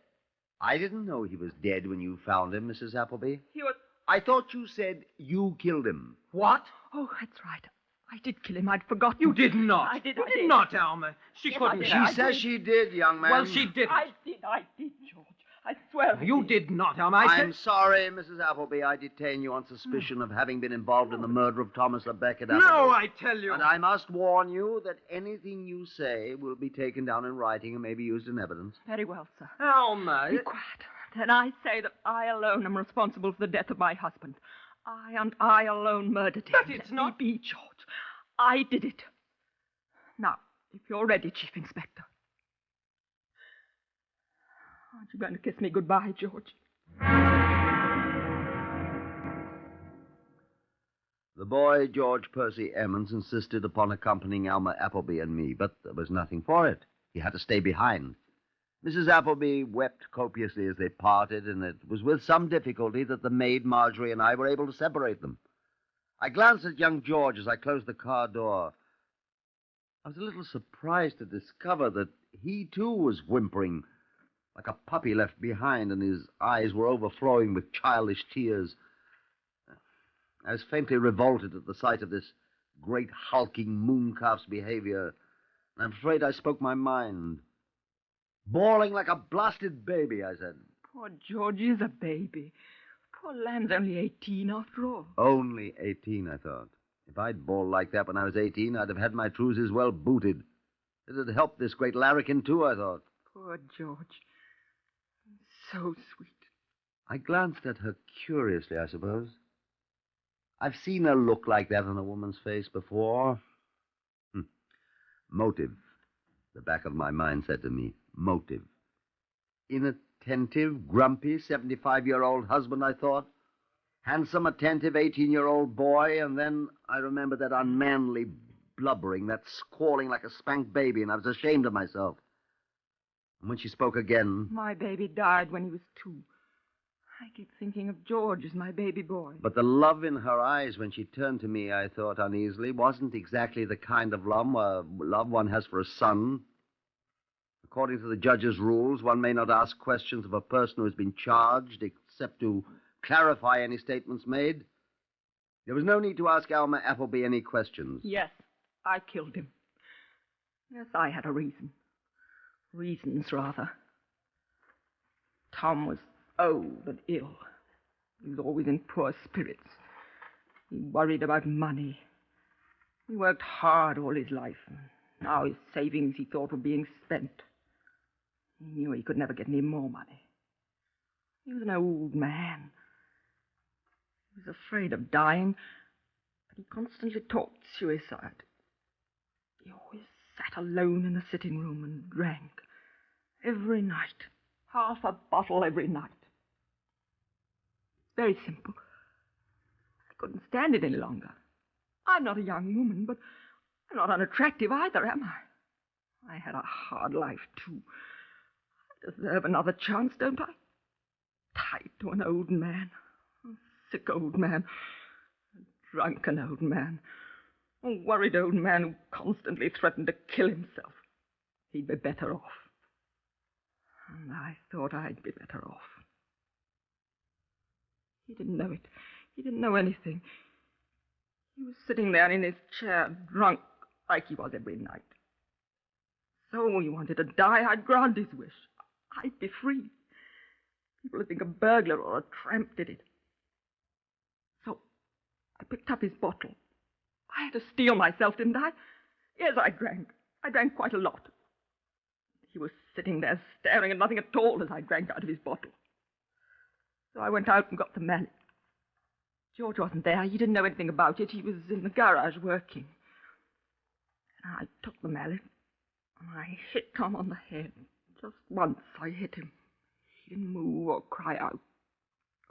I didn't know he was dead when you found him, Mrs. Applebee. He was... I thought you said you killed him. What? Oh, that's right. I did kill him. I'd forgotten. You did not. I did. You did not, Alma. She couldn't. She says she did, young man. Well, she didn't. I did, George. I swear. You did not, Alma. I'm sorry, Mrs. Applebee. I detain you on suspicion of having been involved in the murder of Thomas Beckett Applebee. No, I tell you. And I must warn you that anything you say will be taken down in writing and may be used in evidence. Very well, sir. Alma. Be quiet. Then I say that I alone am responsible for the death of my husband. I and I alone murdered him. But it's not... Be, George. I did it. Now, if you're ready, Chief Inspector. Aren't you going to kiss me goodbye, George? The boy, George Percy Emmons, insisted upon accompanying Alma Applebee and me, but there was nothing for it. He had to stay behind. Mrs. Applebee wept copiously as they parted, and it was with some difficulty that the maid, Marjorie, and I were able to separate them. I glanced at young George as I closed the car door. I was a little surprised to discover that he, too, was whimpering, like a puppy left behind, and his eyes were overflowing with childish tears. I was faintly revolted at the sight of this great hulking mooncalf's behavior, and I'm afraid I spoke my mind. Bawling like a blasted baby, I said. Poor George is a baby. Poor lamb's only 18 after all. Only 18, I thought. If I'd bawled like that when I was 18, I'd have had my trousers well booted. It had helped this great larrikin, too, I thought. Poor George. So sweet. I glanced at her curiously, I suppose. I've seen a look like that on a woman's face before. Motive. The back of my mind said to me, motive. Inattentive, grumpy, 75-year-old husband, I thought. Handsome, attentive 18-year-old boy, and then I remembered that unmanly blubbering, that squalling like a spanked baby, and I was ashamed of myself. And when she spoke again... My baby died when he was 2. I keep thinking of George as my baby boy. But the love in her eyes when she turned to me, I thought uneasily, wasn't exactly the kind of love one has for a son. According to the judge's rules, one may not ask questions of a person who has been charged, except to clarify any statements made. There was no need to ask Alma Applebee any questions. Yes, I killed him. Yes, I had a reason. Reasons, rather. Tom was old and ill. He was always in poor spirits. He worried about money. He worked hard all his life. Now his savings, he thought, were being spent. He knew he could never get any more money. He was an old man. He was afraid of dying, but he constantly talked suicide. He always sat alone in the sitting room and drank. Every night. Half a bottle every night. Very simple. I couldn't stand it any longer. I'm not a young woman, but I'm not unattractive either, am I? I had a hard life, too. I deserve another chance, don't I? Tied to an old man. A sick old man. A drunken old man. A worried old man who constantly threatened to kill himself. He'd be better off. And I thought I'd be better off. He didn't know it. He didn't know anything. He was sitting there in his chair, drunk, like he was every night. So he wanted to die. I'd grant his wish. I'd be free. People would think a burglar or a tramp did it. So I picked up his bottle. I had to steel myself, didn't I? Yes, I drank. I drank quite a lot. He was sitting there staring at nothing at all as I drank out of his bottle. So I went out and got the mallet. George wasn't there. He didn't know anything about it. He was in the garage working. And I took the mallet and I hit Tom on the head. Just once I hit him. He didn't move or cry out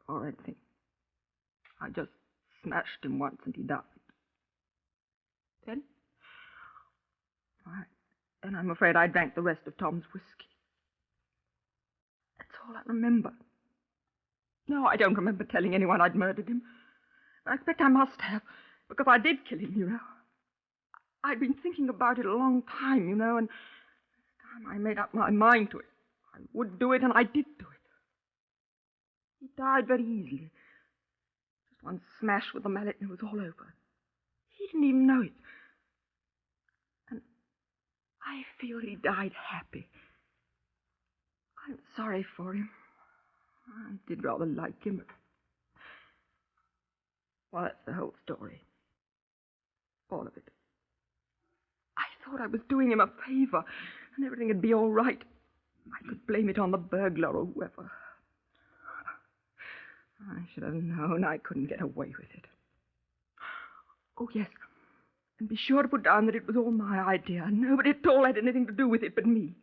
or anything. I just smashed him once and he died. Then I'm afraid I drank the rest of Tom's whiskey. That's all I remember. No, I don't remember telling anyone I'd murdered him. I expect I must have, because I did kill him, you know. I'd been thinking about it a long time, you know, and this time I made up my mind to it. I would do it, and I did do it. He died very easily. Just one smash with the mallet, and it was all over. He didn't even know it. And I feel he died happy. I'm sorry for him. I did rather like him, but... Well, that's the whole story. All of it. I thought I was doing him a favor, and everything would be all right. I could blame it on the burglar or whoever. I should have known I couldn't get away with it. Oh, yes. And be sure to put down that it was all my idea. Nobody at all had anything to do with it but me.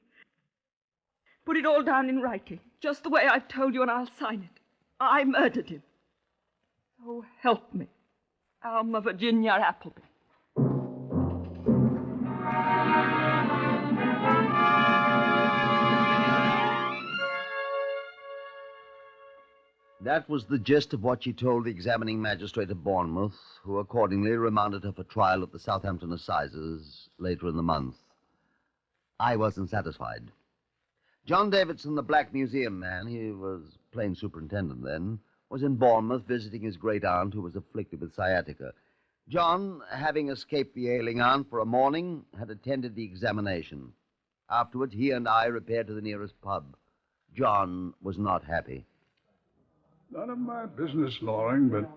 Put it all down in writing, just the way I've told you, and I'll sign it. I murdered him. So help me, Alma Virginia Applebee. That was the gist of what she told the examining magistrate of Bournemouth, who accordingly remanded her for trial at the Southampton Assizes later in the month. I wasn't satisfied. John Davidson, the Black Museum man, he was plain superintendent then, was in Bournemouth visiting his great-aunt who was afflicted with sciatica. John, having escaped the ailing aunt for a morning, had attended the examination. Afterwards, he and I repaired to the nearest pub. John was not happy. None of my business, Loring, but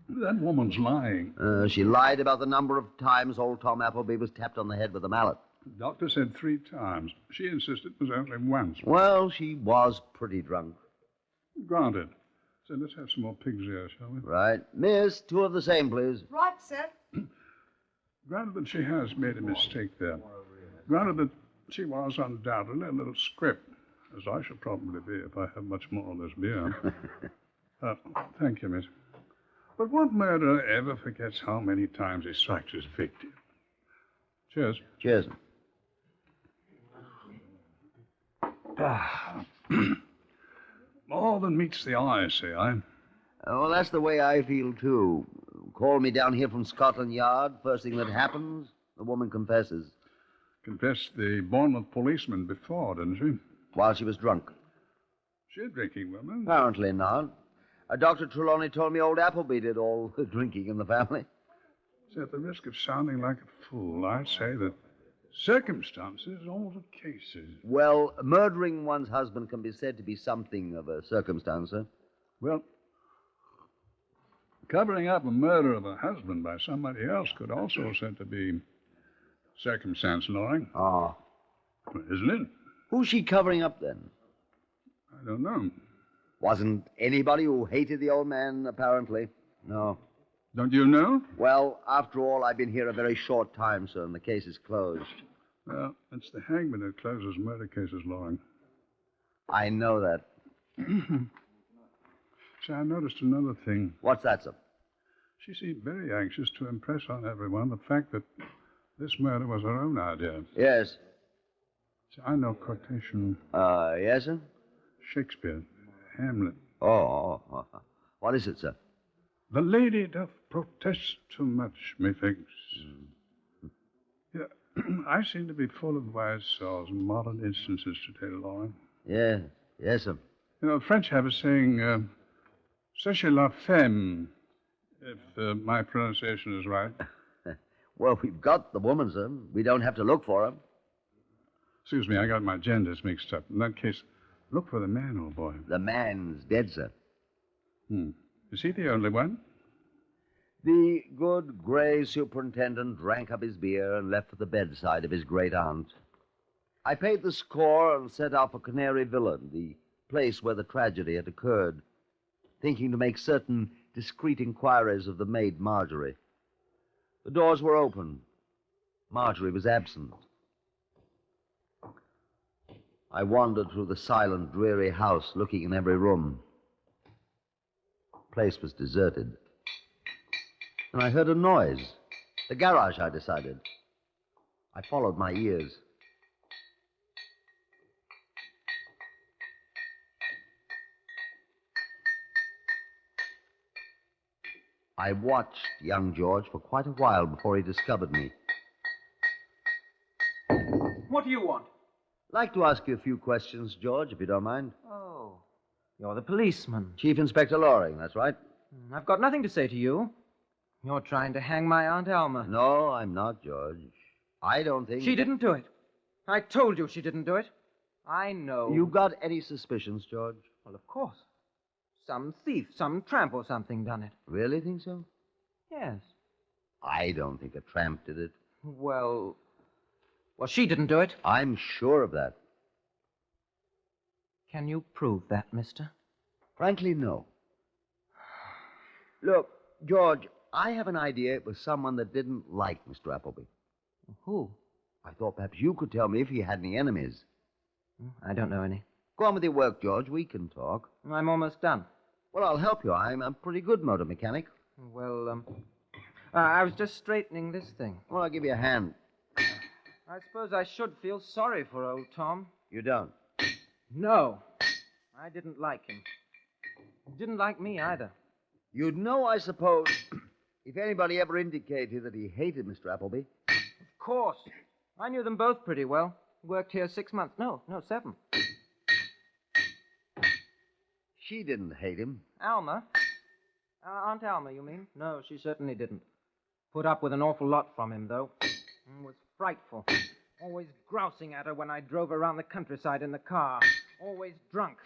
that woman's lying. She lied about the number of times old Tom Applebee was tapped on the head with a mallet. The doctor said 3 times. She insisted it was only once. Well, she was pretty drunk. Granted. So let's have some more pig's ear, shall we? Right. Miss, 2 of the same, please. Right, sir. Granted that she has made a mistake there. Granted that she was undoubtedly a little script, as I shall probably be if I have much more of this beer. Thank you, miss. But what murderer ever forgets how many times he strikes his victim? Cheers. Cheers. More than meets the eye, say I. Well, that's the way I feel, too. Call me down here from Scotland Yard. First thing that happens, the woman confesses. Confessed the Bournemouth policeman before, didn't she? While she was drunk. She a drinking woman? Apparently not. Dr. Trelawney told me old Applebee did all the drinking in the family. So at the risk of sounding like a fool, I'd say that circumstances alter cases. Well, murdering one's husband can be said to be something of a circumstance, sir. Well, covering up a murder of a husband by somebody else could also said to be circumstance, Loring. Ah. Isn't it? Who's she covering up, then? I don't know. Wasn't anybody who hated the old man, apparently. No. Don't you know? Well, after all, I've been here a very short time, sir, and the case is closed. Well, it's the hangman who closes murder cases, Loring. I know that. See, I noticed another thing. What's that, sir? She seemed very anxious to impress on everyone the fact that this murder was her own idea. Yes. See, I know quotation. Yes, sir? Shakespeare, Hamlet. Oh. What is it, sir? The lady doth protest too much, methinks. Yeah, I seem to be full of wise saws and modern instances today, Loring. Yes, sir. You know, French have a saying, sachez la femme, if my pronunciation is right. Well, we've got the woman, sir. We don't have to look for her. Excuse me, I got my genders mixed up. In that case, look for the man, old boy. The man's dead, sir. Is he the only one? The good gray superintendent drank up his beer and left for the bedside of his great aunt. I paid the score and set out for Canary Villa, the place where the tragedy had occurred, thinking to make certain discreet inquiries of the maid Marjorie. The doors were open. Marjorie was absent. I wandered through the silent, dreary house, looking in every room. The place was deserted. And I heard a noise. The garage, I decided. I followed my ears. I watched young George for quite a while before he discovered me. What do you want? I'd like to ask you a few questions, George, if you don't mind. Oh, you're the policeman. Chief Inspector Loring, that's right. I've got nothing to say to you. You're trying to hang my Aunt Alma. No, I'm not, George. I don't think... She didn't do it. I told you she didn't do it. I know. You got any suspicions, George? Well, of course. Some thief, some tramp or something done it. Really think so? Yes. I don't think a tramp did it. Well, she didn't do it. I'm sure of that. Can you prove that, mister? Frankly, no. Look, George, I have an idea it was someone that didn't like Mr. Applebee. Who? I thought perhaps you could tell me if he had any enemies. I don't know any. Go on with your work, George. We can talk. I'm almost done. Well, I'll help you. I'm a pretty good motor mechanic. Well, I was just straightening this thing. Well, I'll give you a hand. I suppose I should feel sorry for old Tom. You don't? No. I didn't like him. He didn't like me either. You'd know, I suppose, if anybody ever indicated that he hated Mr. Applebee. Of course. I knew them both pretty well. Worked here 6 months. No, 7. She didn't hate him. Alma? Aunt Alma, you mean? No, she certainly didn't. Put up with an awful lot from him, though. It was frightful. Always grousing at her when I drove around the countryside in the car. Always drunk.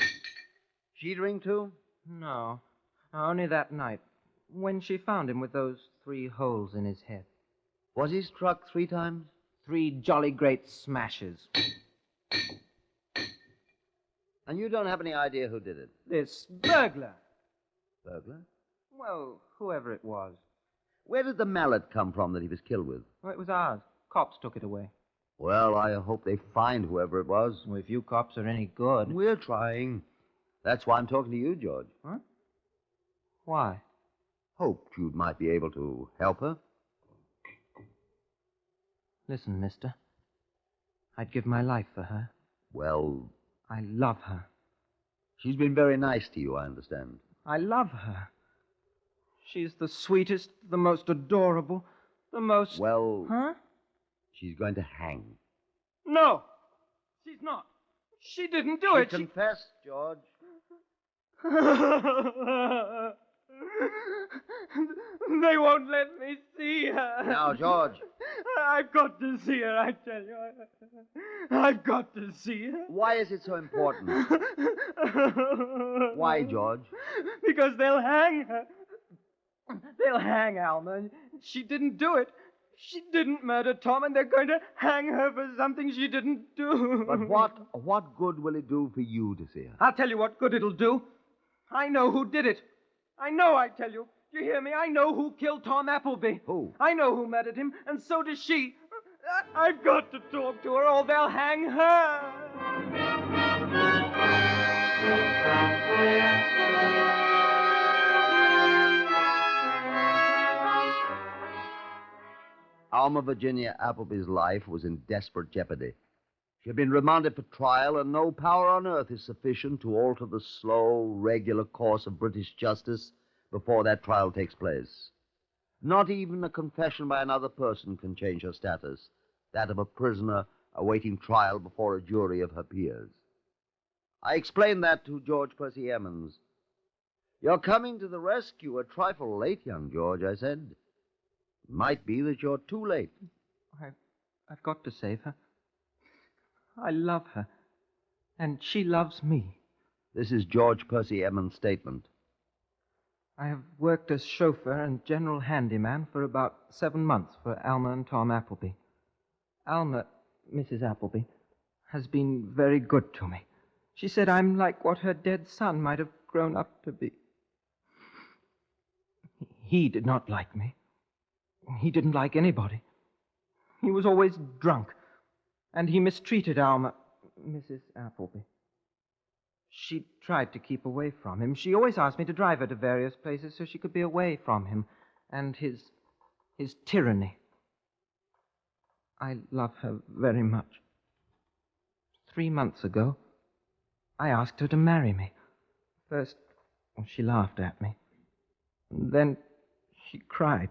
She drink, too? No. Only that night. When she found him with those 3 holes in his head. Was he struck 3 times? 3 jolly great smashes. And you don't have any idea who did it? This burglar. Burglar? Well, whoever it was. Where did the mallet come from that he was killed with? Well, it was ours. Cops took it away. Well, I hope they find whoever it was. Well, if you cops are any good. We're trying. That's why I'm talking to you, George. Huh? Why? Hoped you might be able to help her. Listen, mister. I'd give my life for her. Well, I love her. she's been very nice to you, I understand. I love her. She's the sweetest, the most adorable, the most... Well... Huh? She's going to hang. No! She's not. She didn't do it. She confessed, George. They won't let me see her. Now, George. I've got to see her, I tell you. I've got to see her. Why is it so important? Why, George? Because they'll hang her. They'll hang Alma. She didn't do it. She didn't murder Tom, and they're going to hang her for something she didn't do. But what good will it do for you to see her? I'll tell you what good it'll do. I know who did it. I know, I tell you. Do you hear me? I know who killed Tom Applebee. Who? I know who murdered him, and so does she. I've got to talk to her, or they'll hang her. Alma Virginia Applebee's life was in desperate jeopardy. She had been remanded for trial, and no power on earth is sufficient to alter the slow, regular course of British justice before that trial takes place. Not even a confession by another person can change her status, that of a prisoner awaiting trial before a jury of her peers. I explained that to George Percy Emmons. "You're coming to the rescue a trifle late, young George," I said. "It might be that you're too late." I've got to save her. I love her, and she loves me. This is George Percy Emmons' statement. I have worked as chauffeur and general handyman for about 7 months for Alma and Tom Applebee. Alma, Mrs. Applebee, has been very good to me. She said I'm like what her dead son might have grown up to be. He did not like me. He didn't like anybody. He was always drunk, and he mistreated Alma, Mrs. Applebee. She tried to keep away from him. She always asked me to drive her to various places so she could be away from him and his tyranny. I love her very much. 3 months ago, I asked her to marry me. First, she laughed at me. And then she cried.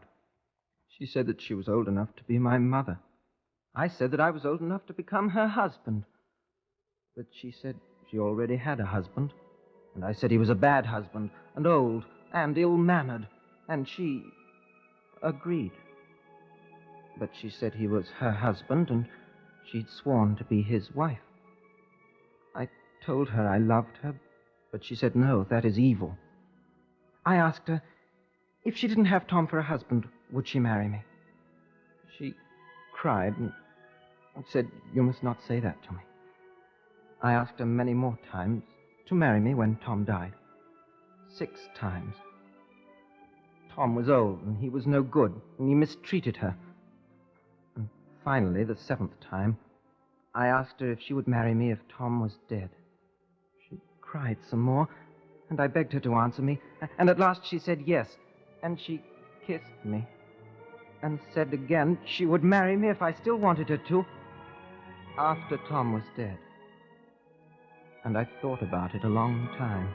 She said that she was old enough to be my mother. I said that I was old enough to become her husband. But she said she already had a husband. And I said he was a bad husband, and old, and ill-mannered. And she agreed. But she said he was her husband, and she'd sworn to be his wife. I told her I loved her, but she said, no, that is evil. I asked her, if she didn't have Tom for a husband, would she marry me? She cried and said, you must not say that to me. I asked her many more times to marry me when Tom died. 6 times. Tom was old, and he was no good, and he mistreated her. And finally, the 7th time, I asked her if she would marry me if Tom was dead. She cried some more, and I begged her to answer me, and at last she said yes, and she kissed me, and said again she would marry me if I still wanted her to, after Tom was dead. And I thought about it a long time.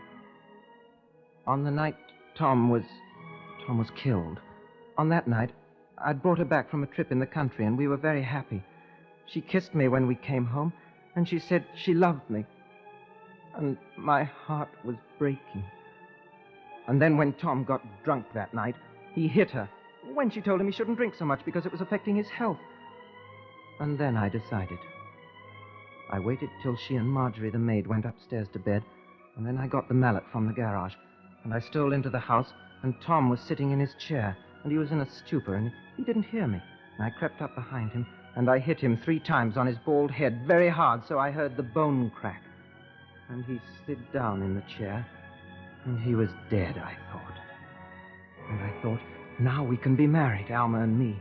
On the night Tom was killed, on that night, I'd brought her back from a trip in the country, and we were very happy. She kissed me when we came home, and she said she loved me. And my heart was breaking. And then when Tom got drunk that night, he hit her, when she told him he shouldn't drink so much because it was affecting his health. And then I decided. I waited till she and Marjorie, the maid, went upstairs to bed, and then I got the mallet from the garage, and I stole into the house, and Tom was sitting in his chair, and he was in a stupor, and he didn't hear me. And I crept up behind him, and I hit him 3 times on his bald head, very hard, so I heard the bone crack. And he slid down in the chair, and he was dead, I thought. And I thought, Now we can be married, Alma and me.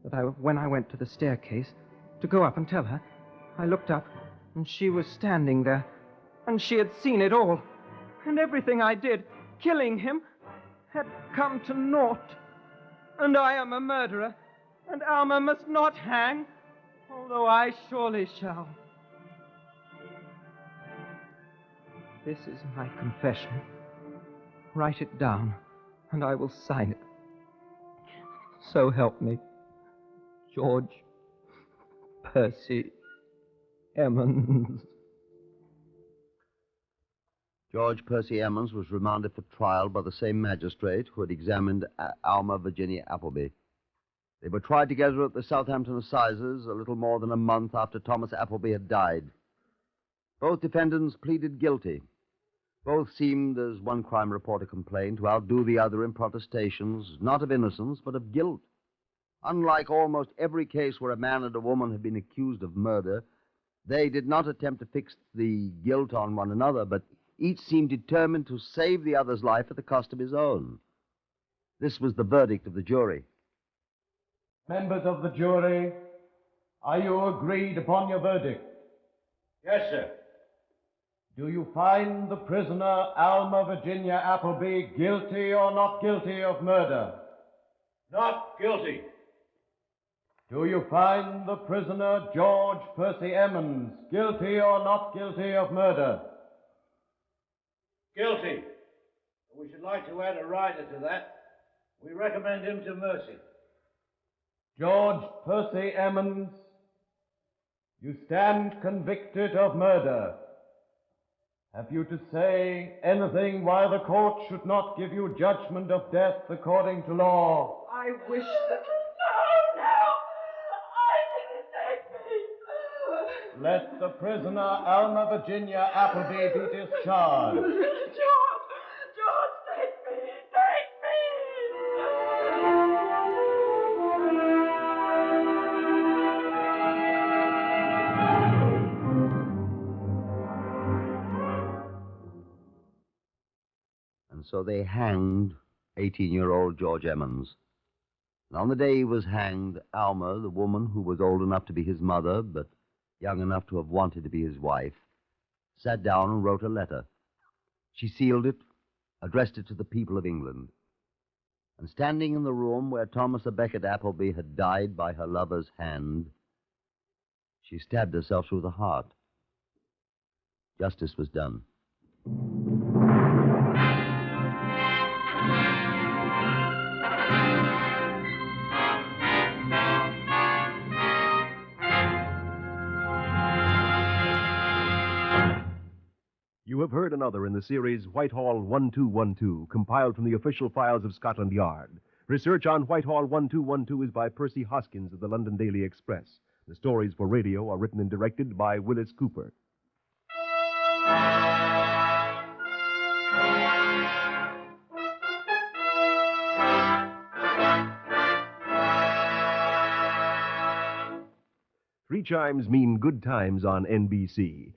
But when I went to the staircase to go up and tell her, I looked up, and she was standing there, and she had seen it all. And everything I did, killing him, had come to naught. And I am a murderer, and Alma must not hang, although I surely shall. This is my confession. Write it down, and I will sign it. So help me, George Percy Emmons. George Percy Emmons was remanded for trial by the same magistrate who had examined Alma Virginia Applebee. They were tried together at the Southampton Assizes a little more than a month after Thomas Applebee had died. Both defendants pleaded guilty. Both seemed, as one crime reporter complained, to outdo the other in protestations, not of innocence, but of guilt. Unlike almost every case where a man and a woman had been accused of murder, they did not attempt to fix the guilt on one another, but each seemed determined to save the other's life at the cost of his own. This was the verdict of the jury. Members of the jury, are you agreed upon your verdict? Yes, sir. Do you find the prisoner, Alma Virginia Applebee, guilty or not guilty of murder? Not guilty. Do you find the prisoner, George Percy Emmons, guilty or not guilty of murder? Guilty. We should like to add a rider to that. We recommend him to mercy. George Percy Emmons, you stand convicted of murder. Have you to say anything why the court should not give you judgment of death according to law? I wish that... Let the prisoner, Alma Virginia Applebee, be discharged. George, take me! Take And so they hanged 18-year-old George Emmons. And on the day he was hanged, Alma, the woman who was old enough to be his mother, but young enough to have wanted to be his wife, sat down and wrote a letter. She sealed it, addressed it to the people of England. And standing in the room where Thomas à Becket Applebee had died by her lover's hand, she stabbed herself through the heart. Justice was done. You have heard another in the series Whitehall 1212, compiled from the official files of Scotland Yard. Research on Whitehall 1212 is by Percy Hoskins of the London Daily Express. The stories for radio are written and directed by Wyllis Cooper. Three chimes mean good times on NBC.